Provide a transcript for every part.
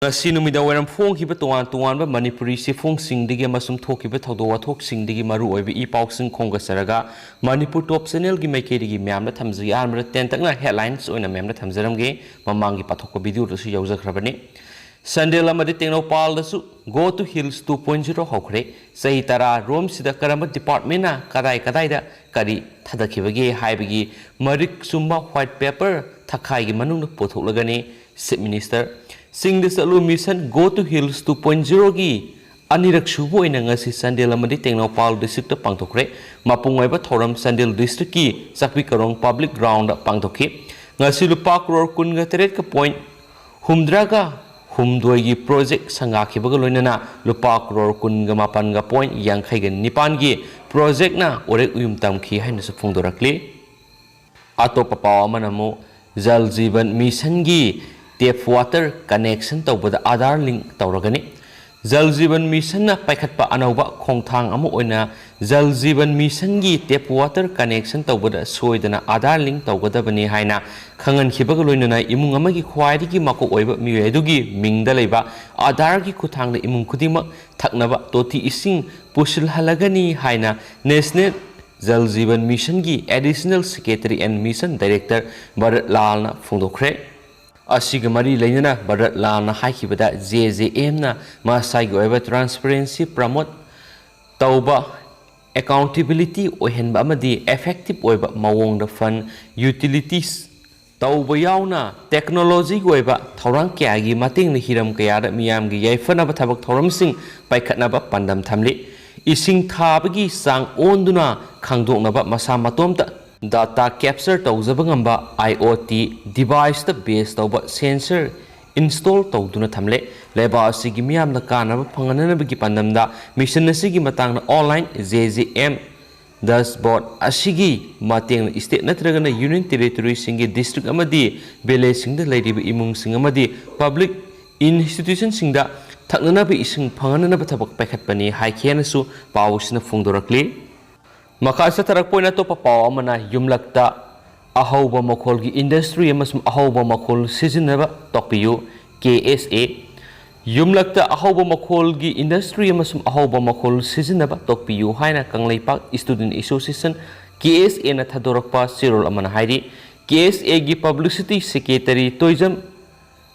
ngasi numida waram phong khiba tuan tuan ba manipuri si phong sing digi masum thokiba thodo wathok sing digi maru oibi I pauk sing khonga saraga manipur top channel gi maike digi myam na thamji armra ten takna headlines oina myam na thamjaram ge mamang gi pathok ko video su yaujakhrabani sandel amadi tengno pal dasu go to hills 2.0 hokre sei tara rom sida karama department na kadai da kari thadakhibagi haibagi marik sumba white paper thakai gi manung pothoklagani chief minister Sing the Salu mission go to hills 2.0 gi anirak shubo ina ngasi sandel amadi tengno pal district pangthokre mapungwai ba thoram sandel district ki sakpi karong public ground pangthokhi ngasi lupa crore kun ga teret ka point humdra ga humdoi gi project sanga khibaga loinana lupa crore kun ga mapan ga point yangkhai ga nipan gi project na orek uyum tamkhi haina su phungdorakli atopa pawa manamo jal jeevan mission gi tap water connection tawbada Aadhaar link tawragani Jal Jeevan Mission na paikhatpa anauba khongthang amu oina Jal Jeevan Mission gi tap water connection tawbada soidana Aadhaar link tawgadabani haina khangan khibaga loinana imung amagi khwaidi gi mako oiba miwedugi mingda leiba Aadhaar gi khuthangda imung khudima thaknaba toti ising pusil halagani haina National Jal Jeevan Mission gi additional secretary and mission director Bharat Lal na phungdokhre Asigamari Lenina Bharat Lal na haikibada JJM na masai goiba transparency promote tauba accountability ohenba amadi effective oiba mawong da fund utilities tauba yauna technology goiba thorang kya gi mating na hiram kaya da miyam gi yaifana ba thabak thoram sing paikhatna ba pandam thamli ising thabagi sang onduna khangdokna ba masa matomta data capture tawjabangamba IoT device ta base tawba sensor install tawduna thamle leba asigi miyamna kanaba phanganana bagi pandamda mission asigi matangna online JJM dashboard asigi mateng state natragana union territory singi district amadi village singda leiriba imung sing amadi public institution singda thaknana bi ising phanganana ba thabak paikhatpani haikhiana su pawsina phungdorakli Makasa tarakpoina to papaw amana yumlakta ahawba makolgi industry amasum ahawba makol sizinaba tokpiyu KSA yumlakta ahawba makolgi industry amasum ahawba makol sizinaba tokpiyu haina kangleipak student association KSA na thadorakpa sirol amana hairi KSA gi publicity secretary toijam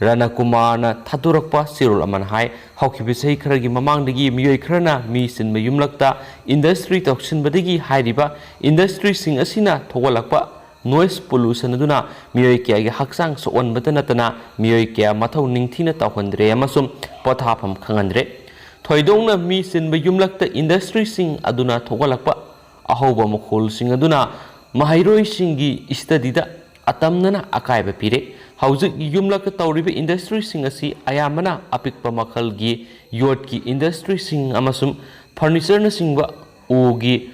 Rana Kumana Thadurakpa Sirul Aman Hai Hawkibisai Kragi Mamangdagi Miyoi Krana Misin Mayumlakta Industry Toxin Badigi Hairiba Industry Sing Asina Tawalakpa Noise Pollution Aduna Miyoi Kia Haksang So One Batanatana Miyoi Kia Matau Ningtina Tawandre Amasum Pothapam Kangandre Toidona Misin Mayumlakta Industry Sing Aduna Tawalakpa Ahoba Mokol Sing Aduna Mahairoi Singi Istadida Atamnana Akaiba Pire Hauzik yumlaka tawriba industry sing asi ayamana apikpa makhal gi yot ki industry sing amasum furniture na singba ugi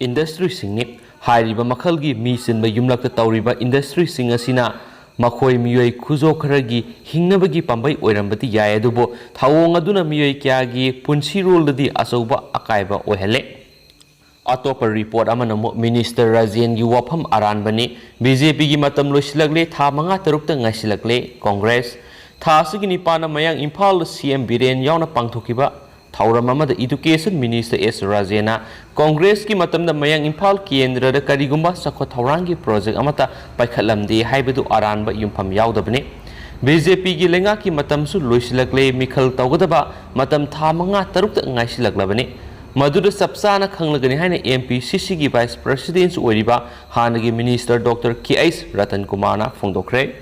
industry sing ni hairiba makhal gi mi sinba yumlaka tawriba industry sing asina makhoi miyoi khujo kharagi hingnabagi pambai oirambati yai adubo thawong aduna miyoi kya gi punsi role dadi asauba akaiba ohele Atopa report amana Minister Rajen gi wafam aran bani BJP gi matam loisilakle tha manga tarukta ngasilakle Congress tha sigini pana mayang Imphal CM Biren yauna pangthokiba thauram amada Education Minister S Rajena Congress ki matam da mayang Imphal Kendra da karigumba sakho thaurangi project amata paikhatlamde haibadu aran ba yumpham yaudabne BJP gi lenga ki matam su loisilakle mikhal tawgadaba matam tha manga tarukta ngaisilaklabane Madura Sapsana Kanglagani Haina MP CCG Vice President Oriba Hanagi Minister Dr. K.S. Ratan Kumana Fungdokre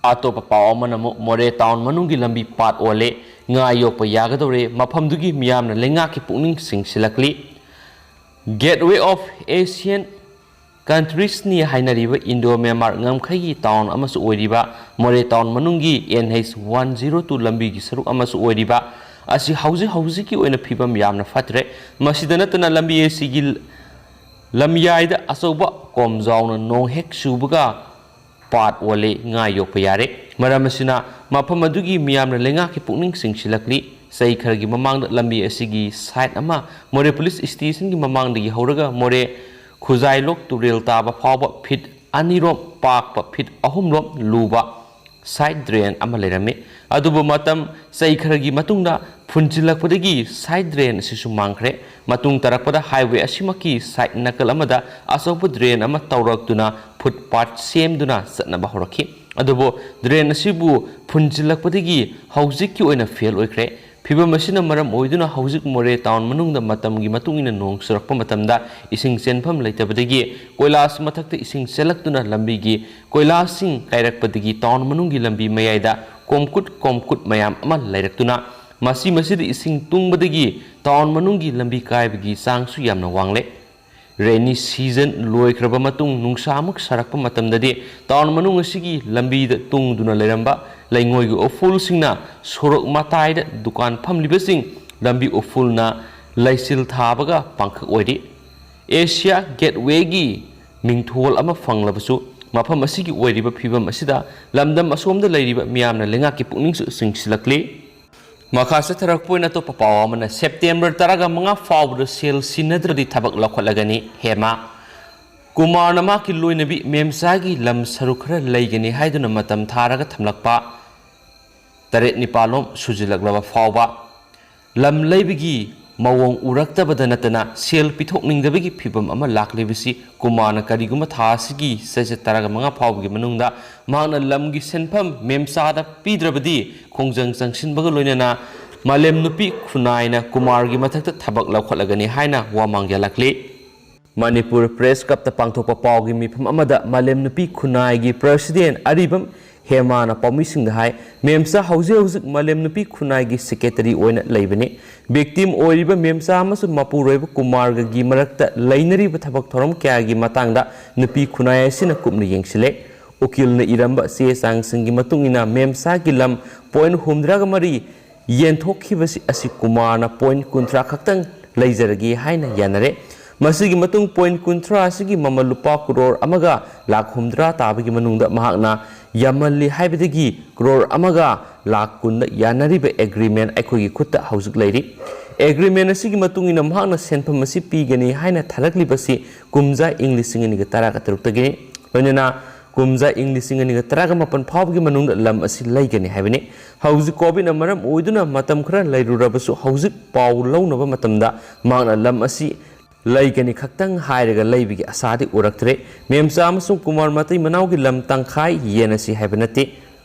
Ato Papa Manamo More Town Manungi Lambi Pat Ole Ngayopa Yagadore Mapamdugi Miamna Lengaki Puning Sing Silakli Gateway of Asian Countries ni Haina River Indo Myanmar Ngamkai Town Amasu Oriba More Town Manungi NH 102 Lambi Gisaru Amasu Oriba Asi hausi ki oina phibam yamna fatre masidana tana lambi sigil lamyaida asoba komjauna no hek subuga pat wale nga yokpa yare maramasina mafam adugi miyamna lenga ki pukning singsilakli sai khargi mamangda lambi asigi site ama more police station gi mamangdagi hauraga more khuzai lok turel taba phawba fit anirom pak pa fit ahumrom luba side drain ama lerame ꯑꯗꯨꯕꯨ ꯃꯇꯝ ꯆꯩ ꯈꯔꯒꯤ ꯃꯇꯨꯡꯗ ꯐꯨꯟꯖꯤꯜꯂꯛꯄꯗꯒꯤ side drain ꯑꯁꯤꯁꯨ ꯃꯥꯡꯈ꯭ꯔꯦ ꯃꯇꯨꯡ ꯇꯥꯔꯛꯄꯗ highway ꯑꯁꯤꯃꯛꯀꯤ side ꯅꯥꯀꯜ ꯑꯃꯗ ꯑꯆꯧꯕ ꯗ꯭ꯔꯦꯟ ꯑꯃ ꯇꯧꯔꯛꯇꯨꯅ ꯐꯨꯠꯄꯥꯠ ꯁꯦꯝꯗꯨꯅ ꯆꯠꯅꯕ ꯍꯧꯔꯛꯈꯤ ꯑꯗꯨꯕꯨ ꯗ꯭ꯔꯦꯟ ꯑꯁꯤꯕꯨ ꯐꯨꯟꯖꯤꯜꯂꯛꯄꯗꯒꯤ ꯍꯧꯖꯤꯛꯀꯤ ꯑꯣꯏꯅ ꯐꯦꯜ ꯑꯣꯏꯈ꯭ꯔꯦ ꯐꯤꯕꯝ ꯑꯁꯤꯅ ꯃꯔꯝ ꯑꯣꯏꯗꯨꯅ ꯍꯧꯖꯤꯛ ꯃꯣꯔꯦ ꯇꯥꯎꯟ ꯃꯅꯨꯡꯗ ꯃꯇꯝꯒꯤ ꯃꯇꯨꯡ ꯏꯟꯅ ꯅꯣꯡ ꯆꯨꯔꯛꯄ ꯃꯇꯝꯗ ꯏꯁꯤꯡ ꯆꯦꯟꯐꯝ ꯂꯩꯇꯕꯗꯒꯤ ꯀꯣꯏꯂꯥꯁ ꯃꯊꯛꯇ ꯏꯁꯤꯡ ꯆꯦꯜꯂꯛꯇꯨꯅ ꯂꯝꯕꯤꯒꯤ ꯀꯣꯏꯂꯥꯁꯁꯤꯡ ꯀꯥꯏꯔꯛꯄꯗꯒꯤ ꯇꯥꯎꯟ ꯃꯅꯨꯡꯒꯤ ꯂꯝꯕꯤ ꯃꯌꯥꯏꯗ ꯀꯣꯝꯀꯨꯠ ꯃꯌꯥꯝ ꯑꯃ ꯂꯩꯔꯛꯇꯨꯅ ꯃꯁꯤꯗ ꯏꯁꯤꯡ ꯇꯨꯡꯕꯗꯒꯤ ꯇꯥꯎꯟ ꯃꯅꯨꯡꯒꯤ ꯂꯝꯕꯤ ꯀꯥꯏꯕꯒꯤ ꯆꯥꯡꯁꯨ ꯌꯥꯝꯅ ꯋꯥꯡꯂꯦ ꯔꯦꯅꯤ ꯁꯤꯖꯟ ꯂꯣꯏꯈ꯭ꯔꯕ ꯃꯇꯨꯡ ꯅꯨꯡꯁꯥ ꯑꯃꯨꯛ ꯁꯥꯔꯛꯄ ꯃꯇꯝꯗꯗꯤ ꯇꯥꯎꯟ ꯃꯅꯨꯡ ꯑꯁꯤꯒꯤ ꯂꯝꯕꯤꯗ ꯇꯨꯡꯗꯨꯅ ꯂꯩꯔꯝꯕ ꯂꯩꯉꯣꯏꯒꯤ ꯎꯐꯨꯜꯁꯤꯡꯅ ꯁꯣꯔꯣꯛ ꯃꯇꯥꯏꯗ ꯗꯨꯀꯥꯟ ꯐꯝꯂꯤꯕꯁꯤꯡ ꯂꯝꯕꯤ ꯎꯐꯨꯜꯅ ꯂꯩꯆꯤꯜ ꯊꯥꯕꯒ ꯄꯥꯡꯈꯛ ꯑꯣꯏꯔꯤ ꯑꯦꯁꯤꯌꯥ ꯒꯦꯠꯋꯦꯒꯤ ꯃꯤꯡꯊꯣꯜ ꯑꯃ ꯐꯪꯂꯕꯁꯨ ꯃꯐꯝ ꯑꯁꯤꯒꯤ ꯑꯣꯏꯔꯤꯕ ꯐꯤꯕꯝ ꯑꯁꯤꯗ ꯂꯝꯗꯝ ꯑꯁꯣꯝꯗ ꯂꯩꯔꯤꯕ ꯃꯤꯌꯥꯝꯅ ꯂꯩꯉꯥꯛꯀꯤ ꯄꯨꯛꯅꯤꯡꯁꯨ ꯆꯤꯡꯁꯤꯜꯂꯛꯂꯤ ꯃꯈꯥ ꯆꯠꯊꯔꯛꯄ ꯑꯣꯏꯅ ꯑꯇꯣꯞꯄ ꯄꯥꯎ ꯑꯃꯅ ꯁꯦꯞꯇꯦꯝꯕꯔ 15 ꯐꯥꯎꯕꯗ ꯁꯦꯜ ꯁꯤꯟꯅꯗ꯭ꯔꯗꯤ ꯊꯕꯛ ꯂꯧꯈꯠꯂꯒꯅꯤ ꯍꯦꯃꯥ ꯀꯨꯃꯥꯔꯅ ꯃꯍꯥꯛꯀꯤ ꯂꯣꯏꯅꯕꯤ ꯃꯦꯝꯆꯥꯒꯤ ꯂꯝ ꯁꯔꯨꯛ ꯈꯔ ꯂꯩꯒꯅꯤ ꯍꯥꯏꯗꯨꯅ ꯃꯇꯝ ꯊꯥꯔꯒ ꯊꯝꯂꯛꯄ 7-9 ꯁꯨꯖꯤꯜꯂꯛꯂꯕ ꯐꯥꯎꯕ ꯂꯝ ꯂꯩꯕꯒꯤ ꯃꯑꯣꯡ ꯎꯔꯛꯇꯕꯗ ꯅꯠꯇꯅ ꯁꯦꯜ ꯄꯤꯊꯣꯛꯅꯤꯡꯗꯕꯒꯤ ꯐꯤꯕꯝ ꯑꯃ ꯂꯥꯛꯂꯤꯕꯁꯤ ꯀꯨꯃꯥꯔꯅ ꯀꯔꯤꯒꯨꯝꯕ ꯊꯥ ꯑꯁꯤꯒꯤ ꯆꯩꯆꯠ 15 ꯐꯥꯎꯕꯒꯤ ꯃꯅꯨꯡꯗ ꯃꯍꯥꯛꯅ ꯂꯝꯒꯤ ꯁꯦꯟꯐꯝ ꯃꯦꯝꯆꯥꯗ ꯄꯤꯗ꯭ꯔꯕꯗꯤ ꯈꯣꯡꯖꯪ ꯆꯪꯁꯤꯟꯕꯒ ꯂꯣꯏꯅꯅ ꯃꯥꯂꯦꯝ ꯅꯨꯄꯤ ꯈꯨꯟꯅꯥꯏꯅ ꯀꯨꯃꯥꯔꯒꯤ ꯃꯊꯛꯇ ꯊꯕꯛ ꯂꯧꯈꯠꯂꯒꯅꯤ ꯍꯥꯏꯅ ꯋꯥ ꯃꯥꯡꯖꯜꯂꯛꯂꯤ ꯃꯅꯤꯄꯨꯔ ꯄ꯭ꯔꯦꯁ ꯀ꯭ꯂꯕꯇ ꯄꯥꯡꯊꯣꯛꯄ ꯄꯥꯎꯒꯤ ꯃꯤꯐꯝ ꯑꯃꯗ ꯃꯥꯂꯦꯝ ꯅꯨꯄꯤ ꯈꯨꯟꯅꯥꯏꯒꯤ ꯄ꯭ꯔꯁꯤꯗꯦꯟꯠ ꯑꯔꯤꯕꯝ ꯍꯦꯃꯥꯅ ꯄꯥꯎꯃꯤꯁꯤꯡꯗ ꯍꯥꯏ ꯃꯦꯝꯆꯥ ꯍꯧꯖꯤꯛ ꯃꯥꯂꯦꯝ ꯅꯨꯄꯤ ꯈꯨꯟꯅꯥꯏꯒꯤ ꯁꯦꯀ꯭ꯔꯦꯇꯔꯤ ꯑꯣꯏꯅ ꯂꯩꯕꯅꯤ ꯚꯤꯛꯇꯤꯝ ꯑꯣꯏꯔꯤꯕ ꯃꯦꯝꯆꯥ ꯑꯃꯁꯨꯡ ꯃꯄꯨꯔꯣꯏꯕ ꯀꯨꯃꯥꯔꯒꯤ ꯃꯔꯛꯇ ꯂꯩꯅꯔꯤꯕ ꯊꯕꯛ ꯊꯧꯔꯝ ꯀꯌꯥꯒꯤ ꯃꯇꯥꯡꯗ ꯅꯨꯄꯤ ꯈꯨꯟꯅꯥꯏ ꯑꯁꯤꯅ ꯀꯨꯞꯅ ꯌꯦꯡꯁꯤꯜꯂꯦ ꯎꯀꯤꯜꯅ ꯏꯔꯝꯕ ꯆꯦ ꯆꯥꯡꯁꯤꯡꯒꯤ ꯃꯇꯨꯡ ꯏꯟꯅ ꯃꯦꯝꯆꯥꯒꯤ ꯂꯝ .63 ꯌꯦꯟꯊꯣꯛꯈꯤꯕꯁꯤ ꯑꯁꯤ ꯀꯨꯃꯥꯔꯅ .30 ꯈꯛꯇꯪ ꯂꯩꯖꯔꯒꯦ ꯍꯥꯏꯅ ꯌꯥꯅꯔꯦ ꯃꯁꯤꯒꯤ ꯃꯇꯨꯡ .30 ꯑꯁꯤꯒꯤ ꯃꯃꯜ ꯂꯨꯄꯥ crore 1,60,000 ꯇꯥꯕꯒꯤ ꯃꯅꯨꯡꯗ ꯃꯍꯥꯛꯅ ꯌꯥꯝꯃꯜꯂꯤ ꯍꯥꯏꯕꯗꯒꯤ crore 1,10,000 ꯌꯥꯅꯔꯤꯕ ꯑꯦꯒ꯭ꯔꯤꯃꯦꯟꯠ ꯑꯩꯈꯣꯏꯒꯤ ꯈꯨꯠꯇ ꯍꯧꯖꯤꯛ ꯂꯩꯔꯤ ꯑꯦꯒ꯭ꯔꯤꯃꯦꯟꯠ ꯑꯁꯤꯒꯤ ꯃꯇꯨꯡ ꯏꯟꯅ ꯃꯍꯥꯛꯅ ꯁꯦꯟꯐꯝ ꯑꯁꯤ ꯄꯤꯒꯅꯤ ꯍꯥꯏꯅ ꯊꯥꯔꯛꯂꯤꯕꯁꯤ ꯀꯨꯝꯖꯥ ꯏꯪ 2013 ꯂꯣꯏꯅꯅ ꯀꯨꯝꯖꯥ ꯏꯪ 2018 ꯐꯥꯎꯕꯒꯤ ꯃꯅꯨꯡꯗ ꯂꯝ ꯑꯁꯤ ꯂꯩꯒꯅꯤ ꯍꯥꯏꯕꯅꯤ ꯍꯧꯖꯤꯛ ꯀꯣꯚꯤꯗꯅ ꯃꯔꯝ ꯑꯣꯏꯗꯨꯅ ꯃꯇꯝ ꯈꯔ ꯂꯩꯔꯨꯔꯕꯁꯨ ꯍꯧꯖꯤꯛ ꯄꯥꯎ ꯂꯧꯅꯕ ꯃꯇꯝꯗ ꯃꯍꯥꯛꯅ ꯂꯝ ꯑꯁꯤ ꯂꯩꯒꯅꯤ ꯈꯛꯇꯪ ꯍꯥꯏꯔꯒ ꯂꯩꯕꯒꯤ ꯑꯁꯥꯗꯤ ꯎꯔꯛꯇ꯭ꯔꯦ ꯃꯦꯝꯆꯥ ꯑꯃꯁꯨꯡ ꯀꯨꯃꯥꯔ ꯃꯇꯩ ꯃꯅꯥꯎꯒꯤ ꯂꯝ ꯇꯪꯈꯥꯏ ꯌꯦꯟꯅꯁꯤ ꯍꯥꯏꯕ ꯅꯠꯇꯦ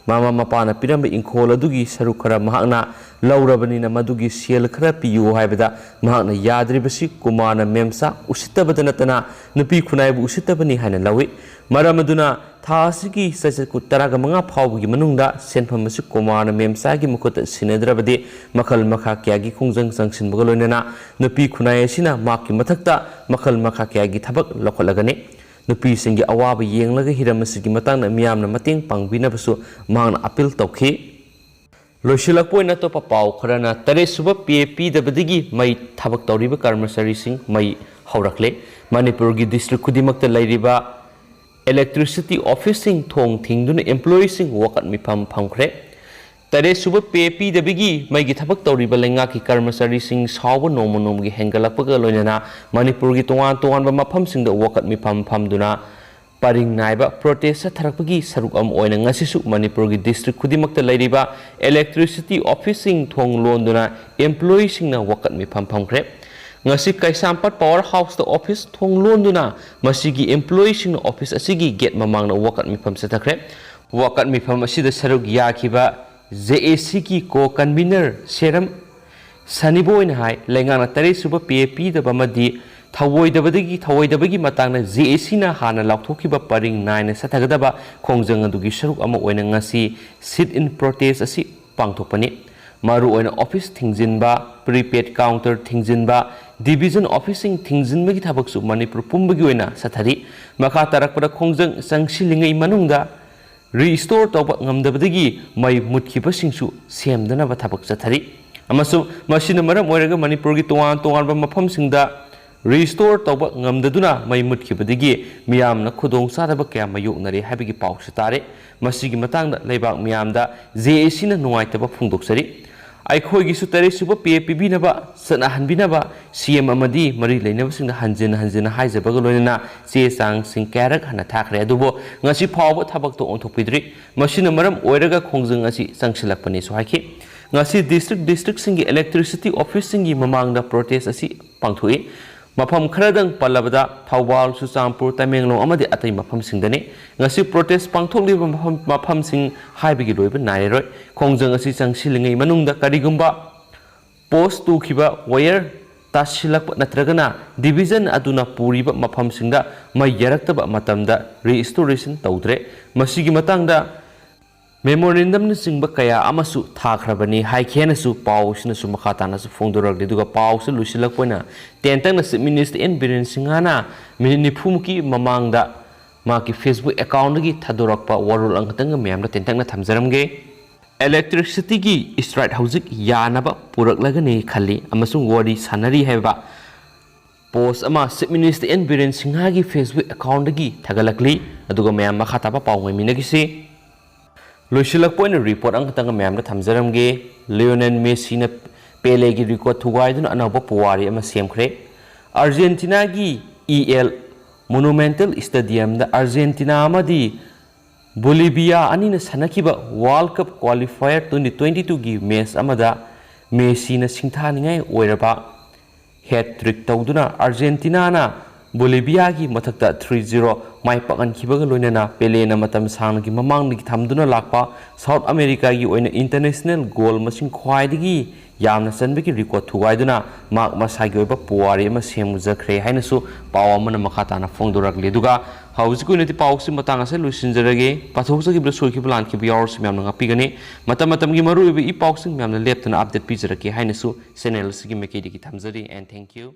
ꯃꯃꯥ ꯃꯄꯥꯅ ꯄꯤꯔꯝꯕ ꯏꯪꯈꯣꯜ ꯑꯗꯨꯒꯤ ꯁꯔꯨꯛ ꯈꯔ ꯃꯍꯥꯛꯅ ꯂꯧꯔꯕꯅꯤꯅ ꯃꯗꯨꯒꯤ ꯁꯦꯜ ꯈꯔ ꯄꯤꯌꯨ ꯍꯥꯏꯕꯗ ꯃꯍꯥꯛꯅ ꯌꯥꯗ꯭ꯔꯤꯕꯁꯤ ꯀꯨꯃꯥꯔꯅ ꯃꯦꯝꯆꯥ ꯎꯁꯤꯠꯇꯕꯗ ꯅꯠꯇꯅ ꯅꯨꯄꯤ ꯈꯨꯟꯅꯥꯏꯕꯨ ꯎꯁꯤꯠꯇꯕꯅꯤ ꯍꯥꯏꯅ ꯂꯧꯏ ꯃꯔꯝ ꯑꯗꯨꯅ ꯊꯥ ꯑꯁꯤꯒꯤ ꯆꯩꯆꯠ 15 ꯐꯥꯎꯕꯒꯤ ꯃꯅꯨꯡꯗ ꯁꯦꯟꯐꯝ ꯑꯁꯤ ꯀꯨꯃꯥꯔꯅ ꯃꯦꯝꯆꯥꯒꯤ ꯃꯈꯨꯠꯇ ꯁꯤꯟꯅꯗ꯭ꯔꯕꯗꯤ ꯃꯈꯜ ꯃꯈꯥ ꯀꯌꯥꯒꯤ ꯈꯣꯡꯖꯪ ꯆꯪꯁꯤꯟꯕꯒ ꯂꯣꯏꯅꯅ ꯅꯨꯄꯤ ꯈꯨꯟꯅꯥꯏ ꯑꯁꯤꯅ ꯃꯍꯥꯛꯀꯤ ꯃꯊꯛꯇ ꯃꯈꯜ ꯃꯈꯥ ꯀꯌꯥꯒꯤ ꯊꯕꯛ ꯂꯧꯈꯠꯂꯒꯅꯤ ꯅꯨꯄꯤꯁꯤꯡꯒꯤ ꯑꯋꯥꯕ ꯌꯦꯡꯂꯒ ꯍꯤꯔꯝ ꯑꯁꯤꯒꯤ ꯃꯇꯥꯡꯗ ꯃꯤꯌꯥꯝꯅ ꯃꯇꯦꯡ ꯄꯥꯡꯕꯤꯅꯕꯁꯨ ꯃꯍꯥꯛꯅ ꯑꯄꯤꯜ ꯇꯧꯈꯤ ꯂꯣꯏꯁꯤꯜꯂꯛꯄ ꯑꯣꯏꯅ ꯑꯇꯣꯞꯄ ꯄꯥꯎ ꯈꯔꯅ 3ꯁꯨꯕ ꯄꯦ ꯄꯤꯗꯕꯗꯒꯤ ꯃꯩ ꯊꯕꯛ ꯇꯧꯔꯤꯕ ꯀꯔꯃꯆꯥꯔꯤꯁꯤꯡ ꯃꯩ ꯍꯧꯔꯛꯂꯦ ꯃꯅꯤꯄꯨꯔꯒꯤ ꯗꯤꯁꯇ꯭ꯔꯤꯛ ꯈꯨꯗꯤꯡꯃꯛꯇ ꯂꯩꯔꯤꯕ electricity officing thong thingduna employeesing wakat mifam phamkhre 3th pe pidabigi maigi thabak tawriba lengaki karmachari sing sawa nomonomgi hengalakpaga loinana manipur gi tongan ba mafam singda wakat mifam phamduna paring naiba protest tharakpagi saruk am oina ngasisu manipur gi district khudimakta leiriba electricity officing thong londuna employee singna wakat mifam phamkhre ngasi kaisampat power house the office thong londuna masigi employee sing office asigi get mamangna wakat mifam sathakre wakat mifam asida saruk yakiba JAC ki co convener seram saniboin hai lengana 3 PAP da bamadi thawoidabagi matangna JAC na hana laukhthokiba paring 9 sathagadaba khongjang adugi saruk ama oina ngasi sit in protest asi pangthokpani maru oina office thingjinba prepaid counter thingjinba division officing thingjinbagi thabaksu manipur pumbagi oina sathari makha tarakpada khongjang sangsilingai manungda restore tawba ngamdabadagi mai mutkibasingsu semdanaba thabak sathari amasu masina maram oiraga manipurgi tongan ba mafamsingda restore tawba ngamdaduna mai mutkibadagi miyamna khudong sadaba kya mayoknari habigi pawsu tare masigi matangda leibak miyamda JAC na nuaitaba phungdoksari ꯑꯩꯈꯣꯏꯒꯤꯁꯨ ꯇꯔꯦꯠꯁꯨꯕ ꯄꯦ ꯄꯤꯕꯤꯅꯕ ꯆꯠꯅꯍꯟꯕꯤꯅꯕ CM ꯑꯃꯗꯤ ꯃꯔꯤ ꯂꯩꯅꯕꯁꯤꯡꯗ ꯍꯟꯖꯤꯟ ꯍꯥꯏꯖꯕꯒ ꯂꯣꯏꯅꯅ ꯆꯦ ꯆꯥꯡꯁꯤꯡ ꯀꯌꯥꯔꯛ ꯍꯟꯅ ꯊꯥꯈ꯭ꯔꯦ ꯑꯗꯨꯕꯨ ꯉꯁꯤ ꯐꯥꯎꯕ ꯊꯕꯛꯇ ꯑꯣꯟꯊꯣꯛꯄꯤꯗ꯭ꯔꯤ ꯃꯁꯤꯅ ꯃꯔꯝ ꯑꯣꯏꯔꯒ ꯈꯣꯡꯖꯪ ꯑꯁꯤ ꯆꯪꯁꯤꯜꯂꯛꯄꯅꯤꯁꯨ ꯍꯥꯏꯈꯤ ngasi districtꯁꯤꯡꯒꯤ electricity office-ꯁꯤꯡꯒꯤ ꯃꯃꯥꯡꯗ protest asi pangthoi mafam kharadang palabada Thawbal Chuchampur Tamenglong amadi atai mafamsingdani ngasi protest pangthokliba mafamsing haibigi loiba nairoi khongjang asi changsilingai manungda karigumba post tu khiba wire tasilak natragana division aduna puriba mafamsingda mai yaraktaba matamda restoration tawdre masigi matangda memorandum na singba kaya amasu thakrabani haikhenasu pausinasu makhatanasu phongdoragli duga pausu lusilakpoina tentang na minister en Biren singana minipumuki mamangda maki Facebook account gi thadorakpa warul angtang meyamna tentang na thamjaramge electricity gi strike hauzik yanaba puraklagani khali amasung wari sanari haiba post ama minister en Biren singha gi Facebook account gi thagalakli aduga meyam makhataba paungai minagisi Loisilak point report ang katang ma'am na thamjaramge Lionel Messi na Pele gi record thugay dun anaba puwari ama siamkre Argentina gi EL Monumental Stadium da Argentina amadi Bolivia ani na sanakiba World Cup qualifier 2022 gi match amada Messi na singthaningai oiraba hat-trick tawduna Argentina na Bolivia gi mathakta 3-0 mai pakan khibaga loinana Pele na matam sang gi mamang gi thamduna lakpa South America gi oina international goal masing khwaidigi yamna sanbegi record thugaiduna mak masagi oiba puwari ma semujakre hainasu pawamana makhatana phongdorakle duga haujiku neti pawsi matang ase lusinjarage pathokjagi bla soiki plan ki biars myamna ngapigani matam gi maru ibi i pawsing myamna leptana update pijarake hainasu channel sigi mekedi gi thamjari and thank you